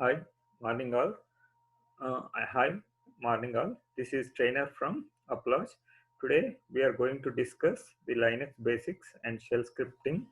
Hi, morning all. Hi, morning all. This is Trainer from Applause. Today we are going to discuss the Linux basics and shell scripting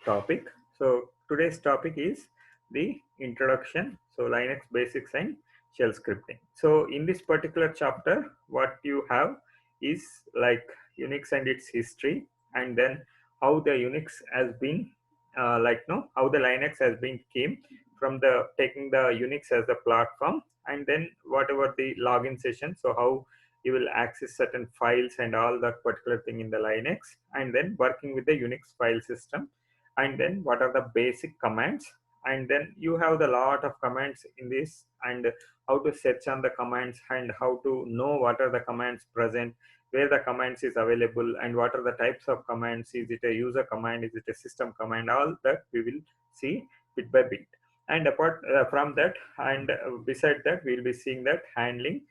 topic. So today's topic is the introduction. So Linux basics and shell scripting. So in this particular chapter, what you have is like Unix and its history, and then how the Unix has been how the Linux has been came from the taking the Unix as the platform, and then whatever the login session, so how you will access certain files and all that particular thing in the Linux, and then working with the Unix file system, and then what are the basic commands, and then you have the lot of commands in this, and how to search on the commands, and how to know what are the commands present, where the commands is available, and what are the types of commands. Is it a user command, is it a system command? All that we will see bit by bit. And apart from that, and beside that, we'll be seeing that handling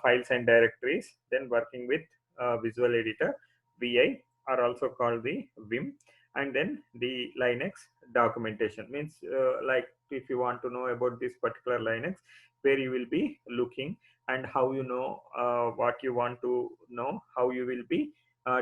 files and directories, then working with visual editor, vi, are also called the vim, and then the Linux documentation means like if you want to know about this particular Linux, where you will be looking, and how you know what you want to know, how you will be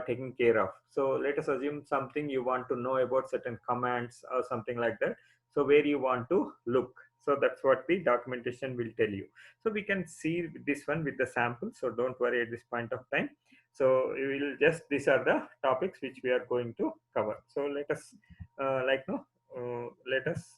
taking care of. So let us assume something you want to know about certain commands or something like that, so where you want to look. So that's what the documentation will tell you. So we can see this one with the sample, so don't worry at this point of time. So we will just, these are the topics which we are going to cover. So let us let us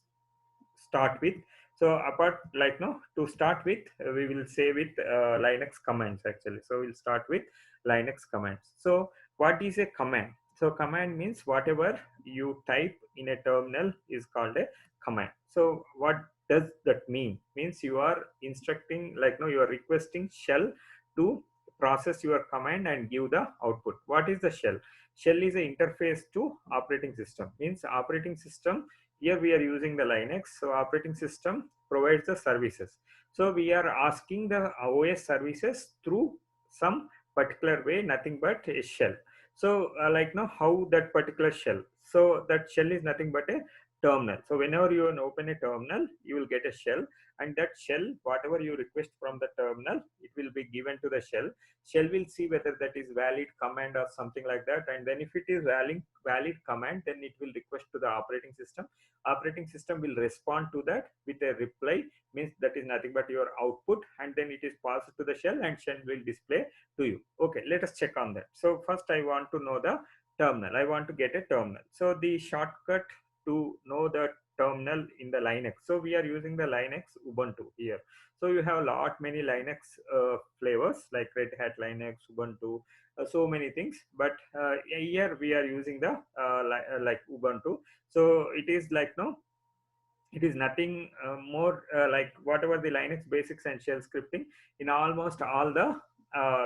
start with. So apart, to start with, we will say with Linux commands actually. So we'll start with Linux commands. So what is a command? So command means whatever you type in a terminal is called a command. So what does that mean? Means you are instructing, you are requesting shell to process your command and give the output. What is the shell? Shell is an interface to operating system. Means operating system, here we are using the Linux, so operating system provides the services. So we are asking the OS services through some particular way, nothing but a shell. So how that particular shell, so that shell is nothing but a terminal. So whenever you open a terminal, you will get a shell, and that shell, whatever you request from the terminal, it will be given to the shell. Shell will see whether that is valid command or something like that, and then if it is valid command, then it will request to the operating system. Operating system will respond to that with a reply, means that is nothing but your output, and then it is passed to the shell, and shell will display to you. Okay, let us check on that. So first I want to know the terminal. I want to get a terminal. So the shortcut to know the terminal in the Linux, so we are using the Linux Ubuntu here. So you have a lot many Linux flavors like Red Hat Linux, Ubuntu, so many things, but here we are using the like Ubuntu. So it is like, no, it is nothing more like whatever the Linux basics and shell scripting in almost all the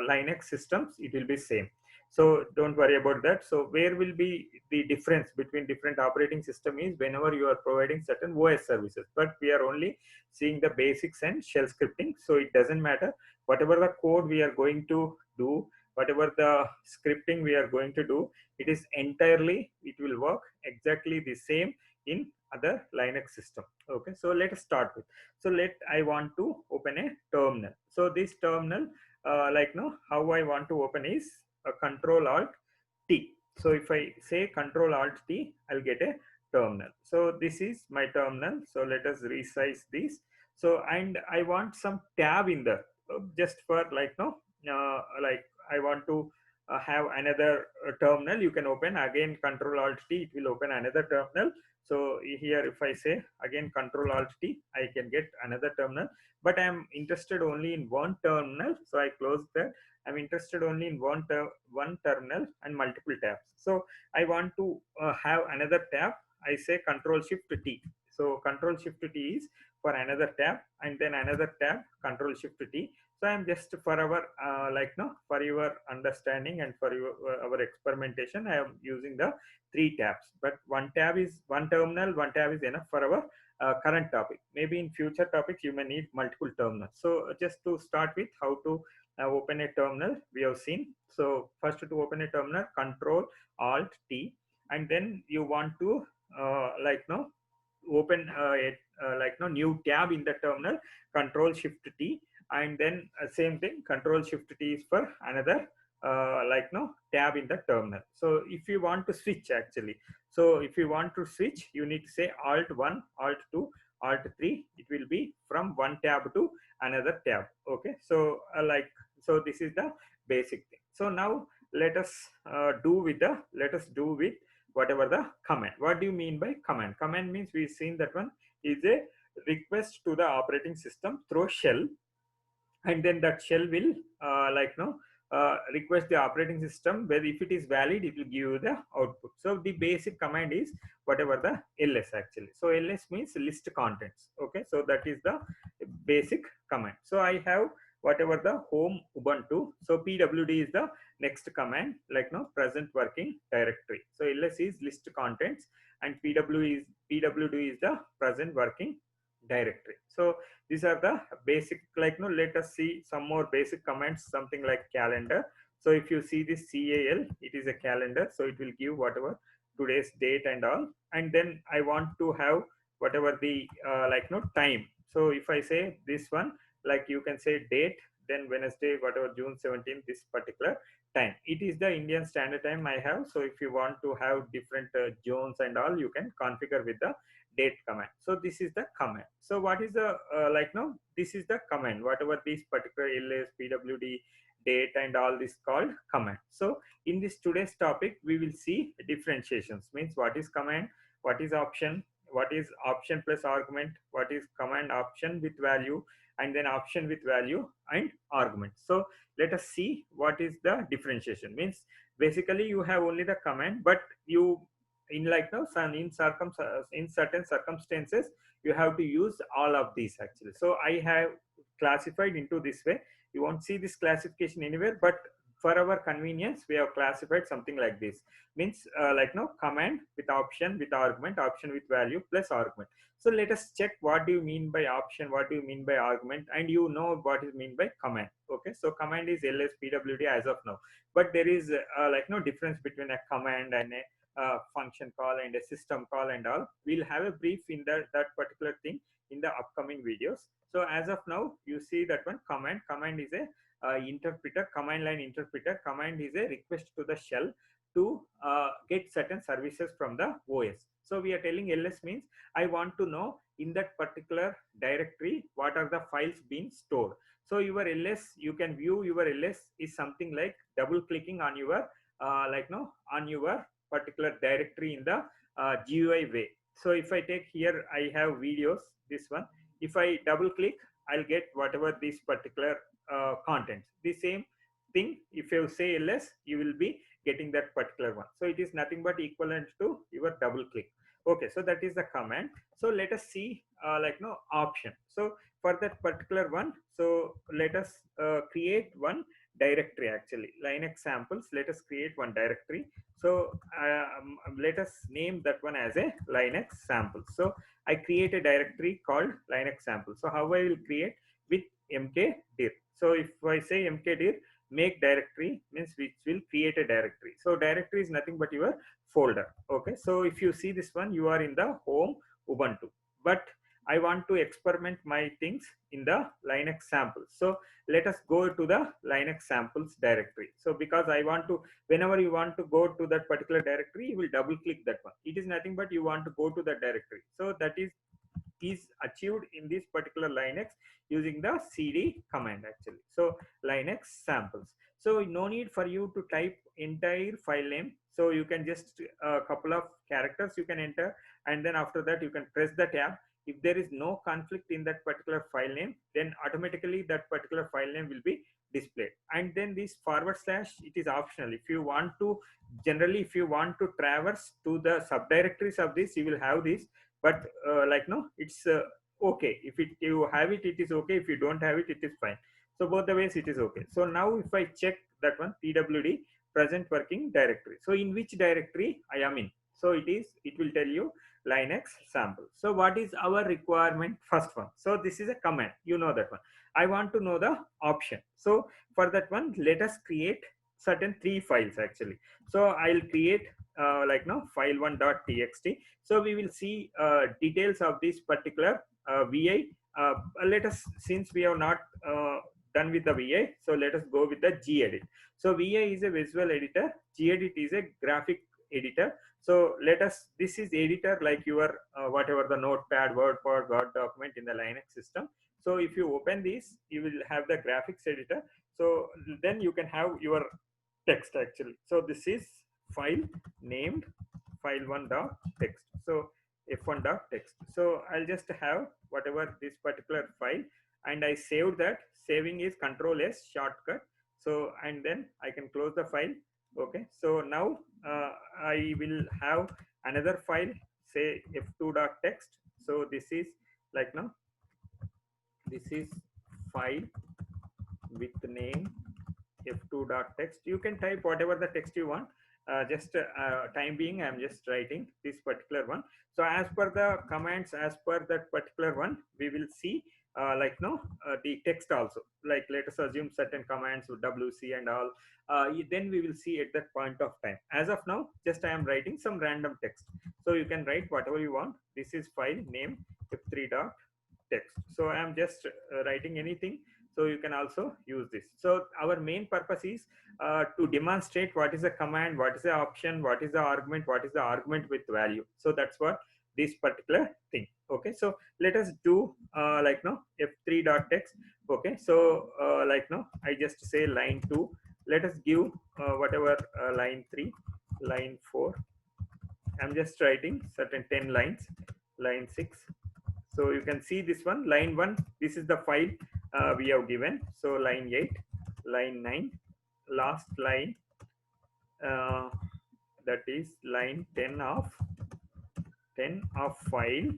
Linux systems, it will be same. So don't worry about that. So where will be the difference between different operating system is whenever you are providing certain OS services, but we are only seeing the basics and shell scripting. So it doesn't matter whatever the code we are going to do, whatever the scripting we are going to do, it is entirely, it will work exactly the same in other Linux system. Okay, so let us start with. So I want to open a terminal. So this terminal, how I want to open is a Control Alt T. So if I say Control Alt T, I'll get a terminal. So this is my terminal. So let us resize this. So and I want some tab in there, just for I want to have another terminal. You can open again Control Alt T, it will open another terminal. So here if I say again Control Alt T, I can get another terminal, but I am interested only in one terminal. So I close that. I'm interested only in one terminal and multiple tabs. So I want to have another tab. I say Control Shift T. So Control Shift T is for another tab, and then another tab, Control Shift T. So I'm just for our for your understanding and for your our experimentation, I am using the three tabs, but one tab is one terminal, one tab is enough for our current topic. Maybe in future topics you may need multiple terminals. So just to start with how to open a terminal, we have seen. So first, to open a terminal, Control Alt T, and then you want to open like no new tab in the terminal, control shift T, and then same thing, control shift T is for another like no tab in the terminal. So if you want to switch actually, so if you want to switch, you need to say alt 1, alt 2, alt 3. It will be from one tab to another tab. Okay, so like, so this is the basic thing. So now let us let us do with whatever the command. What do you mean by command? Command means we've seen that one is a request to the operating system through shell, and then that shell will like no request the operating system, where if it is valid it will give you the output. So the basic command is whatever the ls actually. So ls means list contents. Okay, so that is the basic command. So I have whatever the home ubuntu, so pwd is the next command, like no present working directory. So ls is list contents, and pwd is the present working directory. So these are the basic, like no let us see some more basic commands, something like calendar. So if you see this cal, it is a calendar, so it will give whatever today's date and all. And then I want to have whatever the like no time. So if I say this one, like you can say date, then Wednesday whatever June 17th, this particular time, it is the Indian standard time I have. So if you want to have different zones and all, you can configure with the date command. So this is the command. So what is the like no this is the command, whatever this particular ls pwd date and all this called command. So in this today's topic we will see differentiations, means what is command, what is option, what is option plus argument, what is command option with value, and then option with value and argument. So let us see what is the differentiation. Means basically you have only the command, but you in like no in certain circumstances you have to use all of these actually. So I have classified into this way. You won't see this classification anywhere, but for our convenience we have classified something like this. Means like no command with option with argument, option with value plus argument. So let us check what do you mean by option, what do you mean by argument, and you know what is mean by command. Okay, so command is ls pwd as of now, but there is like no difference between a command and a function call and a system call and all. We'll have a brief in that particular thing in the upcoming videos. So as of now, you see that one command. Command is a interpreter, command line interpreter. Command is a request to the shell to get certain services from the OS. So we are telling ls means I want to know in that particular directory what are the files being stored. So your ls, you can view your ls is something like double clicking on your like no on your particular directory in the GUI way. So if I take here, I have videos, this one. If I double click, I'll get whatever this particular contents. The same thing, if you say ls, you will be getting that particular one. So it is nothing but equivalent to your double click. Okay, so that is the command. So let us see like no option. So for that particular one, so let us create one directory actually, linux samples. Let us create one directory. So let us name that one as a linux samples. So I create a directory called linux samples. So how I will create with mkdir. So if I say mkdir make directory, means which will create a directory. So directory is nothing but your folder. Okay, so if you see this one, you are in the home ubuntu, but I want to experiment my things in the linux samples. So let us go to the linux samples directory. So because I want to, whenever you want to go to that particular directory, you will double click that one. It is nothing but you want to go to that directory. So that is achieved in this particular linux using the cd command actually. So linux samples. So no need for you to type entire file name. So you can just a couple of characters you can enter, and then after that you can press the tab. If there is no conflict in that particular file name, then automatically that particular file name will be displayed. And then this forward slash, it is optional. If you want to, generally if you want to traverse to the subdirectories of this, you will have this. But like no it's okay, if you have it, it is okay. If you don't have it, it is fine. So both the ways it is okay. So now if I check that one, pwd present working directory, so in which directory I am in, so it will tell you linux sample. So what is our requirement? First one, so this is a command, you know that one. I want to know the option. So for that one, let us create certain three files actually. So I'll create like no file1.txt. So we will see details of this particular vi. Let us, since we have not done with the vi, so let us go with the gedit. So vi is a visual editor, gedit is a graphic editor. So let us, this is editor like your whatever the notepad, word, document in the Linux system. So if you open this, you will have the graphics editor. So then you can have your text actually. So this is file named file1.txt. So f1.txt. So I'll just have whatever this particular file, and I saved that. Saving is Control S shortcut. So and then I can close the file. Okay. So now I will have another file, say f2.txt. So this is like now this is file with name f2.txt. You can type whatever the text you want. Just time being, I'm just writing this particular one. So as per the commands, as per that particular one, we will see like no the text also. Like let us assume certain commands with wc and all. Then we will see at that point of time. As of now, just I am writing some random text. So you can write whatever you want. This is file name f3.txt. So I am just writing anything, so you can also use this. So our main purpose is to demonstrate what is a command, what is the option, what is the argument, what is the argument with value. So that's what this particular thing. Okay, so let us do like no f3.txt. Okay, so like no I just say line 2. Let us give whatever line 3, line 4. I'm just writing certain 10 lines, line 6. So you can see this one, line 1, this is the file we have given. So line 8, line 9, last line, uh, that is line 10 of file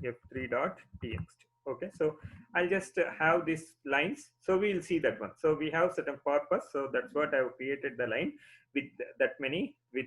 f3.txt. Okay, so I'll just have these lines. So we'll see that one. So we have certain purpose. So that's what I've created the line with that many, with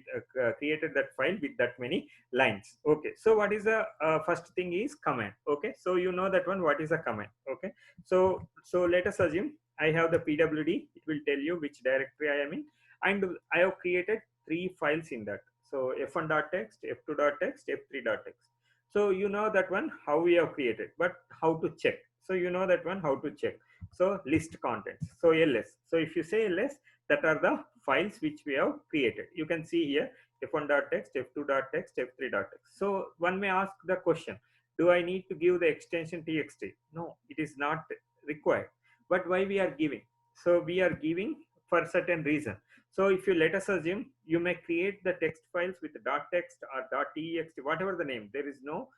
created that file with that many lines. Okay, so what is the first thing is command. Okay, so you know that one, what is a command. Okay, so let us assume I have the pwd. It will tell you which directory I am in, and I have created three files in that. So f1.txt, f2.txt, f3.txt. So you know that one how we have created, but how to check. So you know that one how to check. So list contents. So ls. So if you say ls, that are the files which we have created. You can see here f1.txt, f2.txt, f3.txt. So one may ask the question, do I need to give the extension txt? No, it is not required. But why we are giving? So we are giving for certain reason. So if you let us assume, you may create the text files with .text or .text, whatever the name. There is no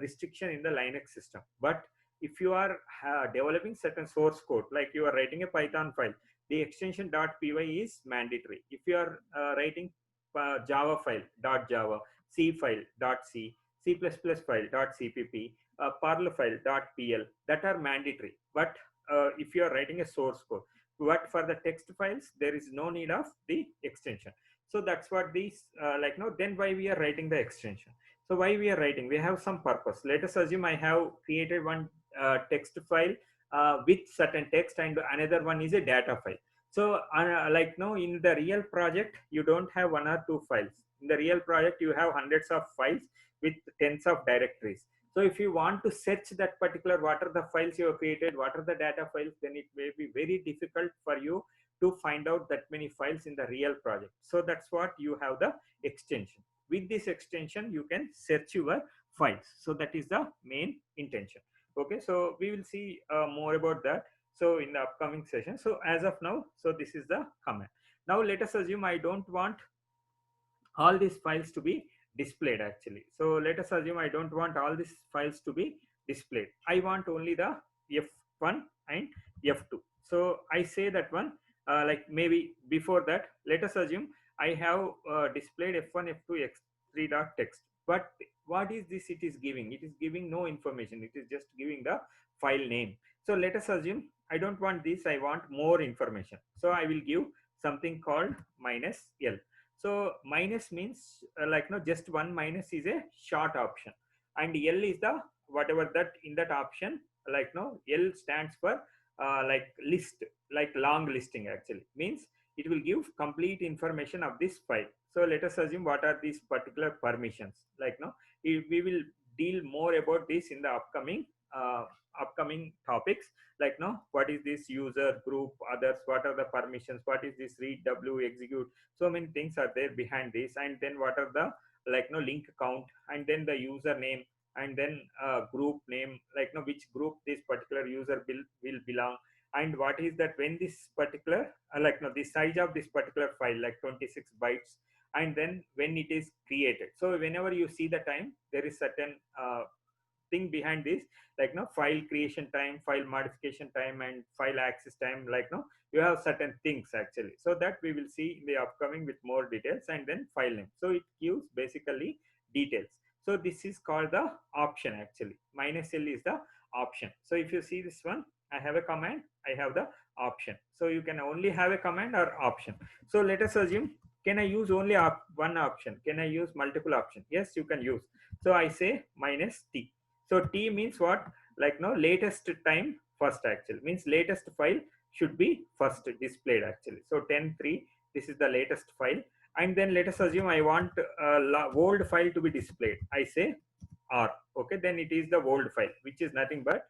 restriction in the Linux system. But if you are developing certain source code, like you are writing a Python file, the extension .py is mandatory. If you are writing Java file .java, C file .c, C++ file .cpp, Perl file .pl, that are mandatory. But if you are writing a source code, but for the text files, there is no need of the extension. So that's what these like no. Then why we are writing the extension? So why we are writing? We have some purpose. Let us assume I have created one text file with certain text, and another one is a data file. So like no, in the real project, you don't have one or two files. In the real project, you have hundreds of files with tens of directories. So if you want to search that particular, what are the files you have created, what are the data files, then it may be very difficult for you to find out that many files in the real project. So that's what you have the extension. With this extension, you can search your files. So that is the main intention. Okay, so we will see more about that. So in the upcoming session. So as of now, so this is the command. Now let us assume I don't want all these files to be displayed actually. So let us assume I don't want all these files to be displayed. I want only the f1 and f2. So I say that one like maybe before that, let us assume I have displayed f1, f2, x3.txt. But what is this it is giving? It is giving no information. It is just giving the file name. So let us assume I don't want this. I want more information. So I will give something called -l. So minus means like no, just one minus is a short option, and L is the whatever that in that option, like no, L stands for like list, like long listing actually. Means it will give complete information of this file. So let us assume what are these particular permissions. Like now, we will deal more about this in the upcoming topics. Like now, what is this user group, others, what are the permissions, what is this read, w, execute, so many things are there behind this. And then what are the, like no, link count, and then the username, and then group name, like no, which group this particular user will belong, and what is that when this particular like no, the size of this particular file, like 26 bytes, and then when it is created. So whenever you see the time, there is certain thing behind this, like no, file creation time, file modification time, and file access time. Like no, you have certain things actually, so that we will see in the upcoming with more details. And then file name, so it gives basically details. So this is called the option actually. Minus L is the option. So if you see this one, I have a command, I have the option. So you can only have a command or option. So let us assume, can I use only one option? Can I use multiple options? Yes, you can use. So I say minus T. So T means what? Like no, latest time first actually, means latest file should be first displayed actually. So 10.3, this is the latest file. And then let us assume I want old file to be displayed. I say R. Okay, then it is the old file, which is nothing but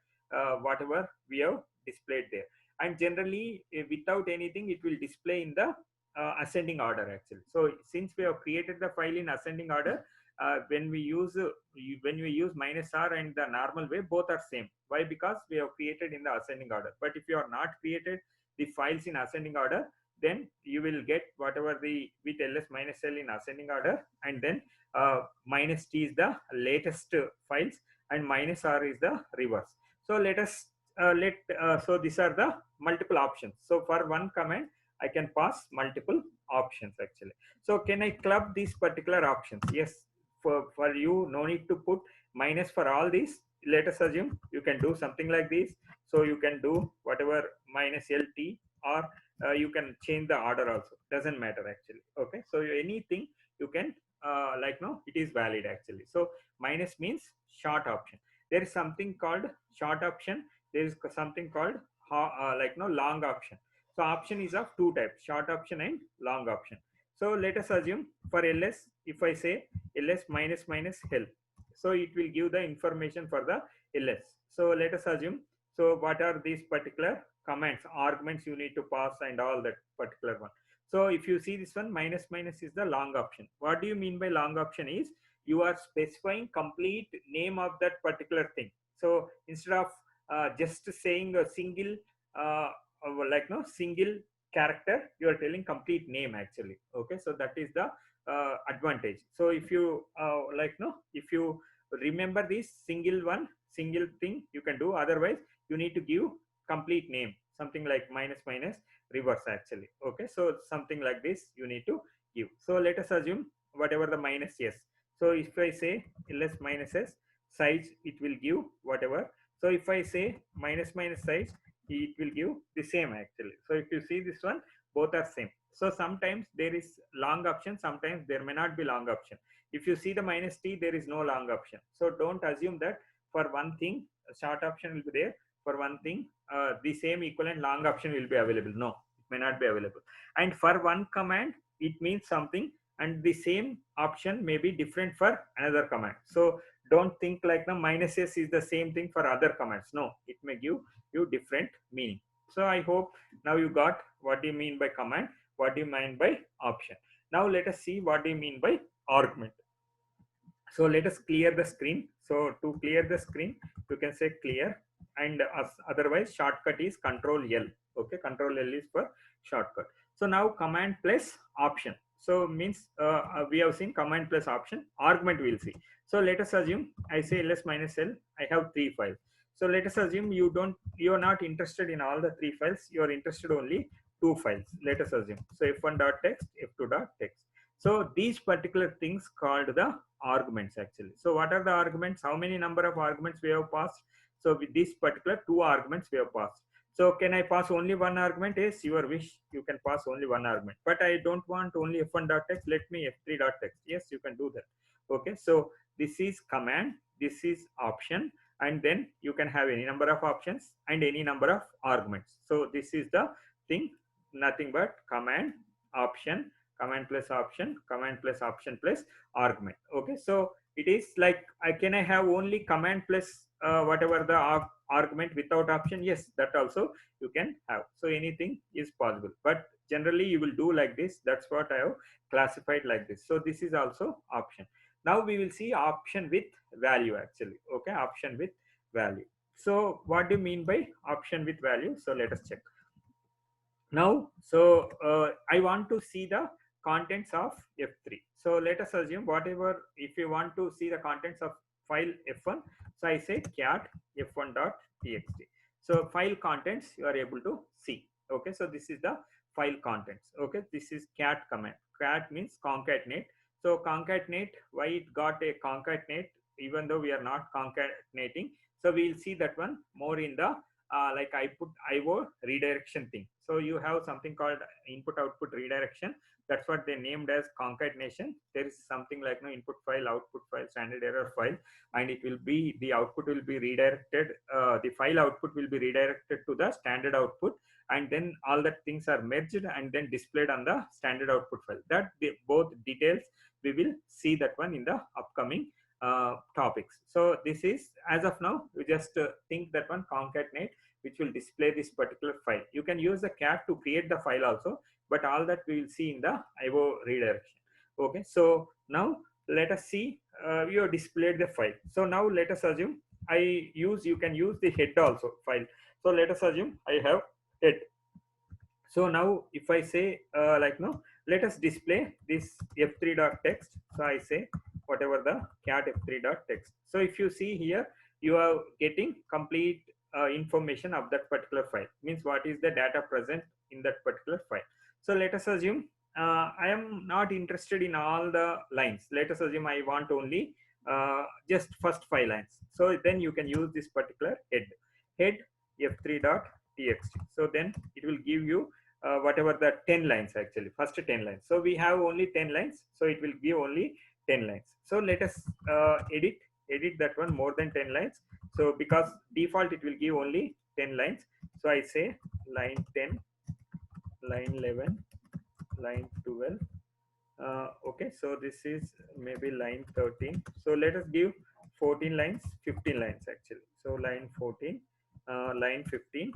whatever we have displayed there. And generally, without anything, it will display in the ascending order actually. So since we have created the file in ascending order, when we use minus R and the normal way, both are same. Why? Because we have created in the ascending order. But if you are not created the files in ascending order, then you will get whatever the with ls minus L in ascending order, and then minus T is the latest files, and minus R is the reverse. So let us so these are the multiple options. So for one command, I can pass multiple options actually. So can I club these particular options? Yes. For you, no need to put minus for all these. Let us assume you can do something like this. So you can do whatever minus LT, or you can change the order also. Doesn't matter actually. Okay. So anything you can like no, it is valid actually. So minus means short option. There is something called short option. There is something called like no, long option. So option is of two types: short option and long option. So let us assume for ls, if I say ls minus minus help, so it will give the information for the ls. So let us assume, so what are these particular commands, arguments you need to pass, and all that particular one. So if you see this one, minus minus is the long option. What do you mean by long option? Is you are specifying complete name of that particular thing. So instead of just saying a single like no, single character, you are telling complete name actually. Okay, so that is the advantage. So if you like no, if you remember this single thing, you can do. Otherwise, you need to give complete name, something like minus minus reverse actually. Okay, so something like this you need to give. So let us assume whatever the minus s. So if I say ls minus s size, it will give whatever. So if I say minus minus size, it will give the same actually. So if you see this one, both are same. So sometimes there is long option, sometimes there may not be long option. If you see the minus T, there is no long option. So don't assume that for one thing short option will be there, for one thing the same equivalent long option will be available. No, it may not be available. And for one command it means something, and the same option may be different for another command. So don't think like the minus s is the same thing for other commands. No, it may give you different meaning. So I hope now you got what do you mean by command, what do you mean by option. Now let us see what do you mean by argument. So let us clear the screen. So to clear the screen, you can say clear, and otherwise shortcut is Control L. Okay, Control L is for shortcut. So now command plus option. So means we have seen command plus option. Argument we'll see. So let us assume I say ls minus L. I have 3 files. So let us assume you are not interested in all the 3 files. You are interested only 2 files. Let us assume. So f1.text, f2.text. So these particular things called the arguments actually. So what are the arguments? How many number of arguments we have passed? So with this particular 2 arguments we have passed. So can I pass only one argument? Yes, your wish. You can pass only one argument. But I don't want only f1.text. Let me f3.text. Yes, you can do that. Okay. So this is command. This is option. And then you can have any number of options and any number of arguments. So this is the thing. nothing but command option, command plus option, command plus option plus argument. Okay, so it is like I have only command plus whatever the argument without option? Yes, that also you can have. So anything is possible, but generally you will do like this. That's what I have classified like this. So this is also option. Now we will see option with value actually. Okay, option with value. So what do you mean by option with value? So let us check now. So I want to see the contents of f3. So let us assume whatever, if you want to see the contents of file f1, so I say cat f1.txt. So file contents you are able to see. Okay, so this is the file contents. Okay, this is cat command. Cat means concatenate. So concatenate, why it got a concatenate even though we are not concatenating? So we will see that one more in the like I put IO redirection thing. So you have something called input output redirection. That's what they named as concatenation. There is something like no input file, output file, standard error file, and it will be the output will be redirected. The file output will be redirected to the standard output, and then all the things are merged and then displayed on the standard output file. That both details we will see that one in the upcoming topics. So this is as of now we just think that one concatenate which will display this particular file. You can use the cat to create the file also, but all that we will see in the IO redirection. Okay, so now let us see you have displayed the file. So now let us assume you can use the head also file. So let us assume I have head. So now if I say like no, let us display this f3.text. So I say whatever the cat f3.text. So if you see here, you are getting complete information of that particular file. Means what is the data present in that particular file. So let us assume I am not interested in all the lines. Let us assume I want only just first 5 lines. So then you can use this particular head f3.txt. So then it will give you whatever the 10 lines actually, first 10 lines. So we have only 10 lines, so it will give only 10 lines. So let us edit that one more than 10 lines. So because default it will give only 10 lines, so I say line 10, line 11, line 12. Okay, so this is maybe line 13. So let us give 14 lines, 15 lines actually. So line 14, line 15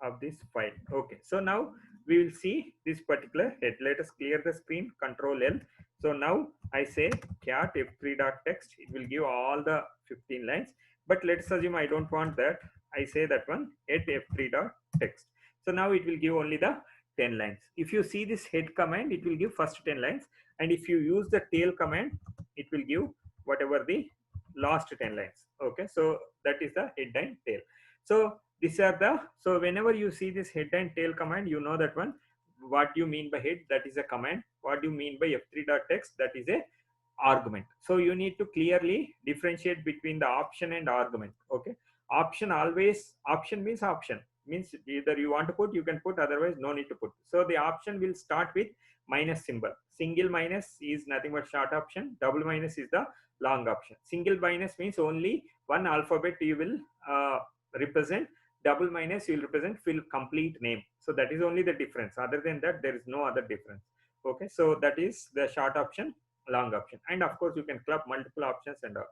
of this file. Okay, so now we will see this particular head. Let us clear the screen, Control L. So now I say cat f3.text. It will give all the 15 lines. But let's assume I don't want that. I say that one head f3.text. So now it will give only the 10 lines. If you see this head command, it will give first 10 lines. And if you use the tail command, it will give whatever the last 10 lines. Okay, so that is the head and tail. So these are the, so whenever you see this head and tail command, you know that one, what you mean by head, that is a command. What you mean by f3.text, that is a argument. So you need to clearly differentiate between the option and argument. Okay, option always, option means either you want to put, you can put, otherwise no need to put. So the option will start with minus symbol. Single minus is nothing but short option, double minus is the long option. Single minus means only one alphabet you will represent, double minus you will represent full complete name. So that is only the difference. Other than that, there is no other difference. Okay, so that is the short option, long option, and of course you can club multiple options and all.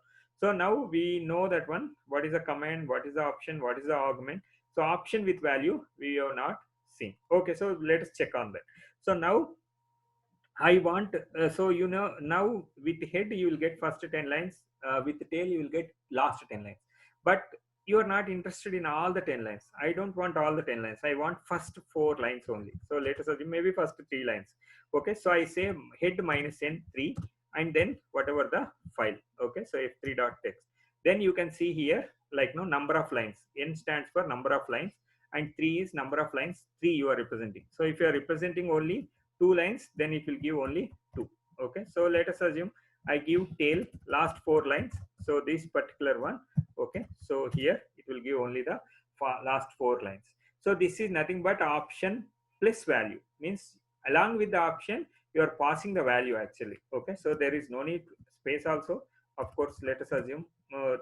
So now we know that one, what is a command, what is the option, what is the argument. So option with value we have not seen. Okay, so let us check on that. So now I want, so you know, now with head you will get first 10 lines, with tail you will get last 10 lines. But you are not interested in all the 10 lines. I don't want all the 10 lines. I want first 4 lines only. So let us assume maybe first 3 lines. Okay, so I say head minus n 3 and then whatever the file. Okay, so f3.text. Then you can see here like no number of lines. N stands for number of lines and 3 is number of lines 3 you are representing. So if you are representing only 2 lines, then it will give only 2. Okay, so let us assume I give tail last 4 lines. So this particular one, okay, so here it will give only the last 4 lines. So this is nothing but option plus value, means along with the option you are passing the value actually. Okay, so there is no need space also. Of course, let us assume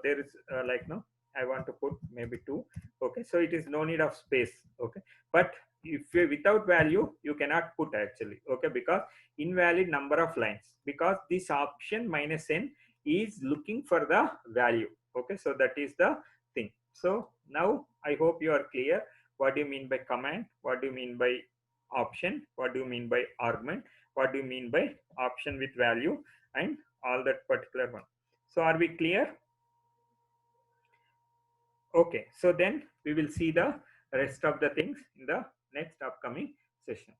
there is like no, I want to put maybe 2. Okay, so it is no need of space. Okay, but if you without value you cannot put actually, okay, because invalid number of lines, because this option minus n is looking for the value, okay. So that is the thing. So now I hope you are clear what do you mean by command, what do you mean by option, what do you mean by argument, what do you mean by option with value, and all that particular one. So are we clear? Okay, so then we will see the rest of the things in the next upcoming session.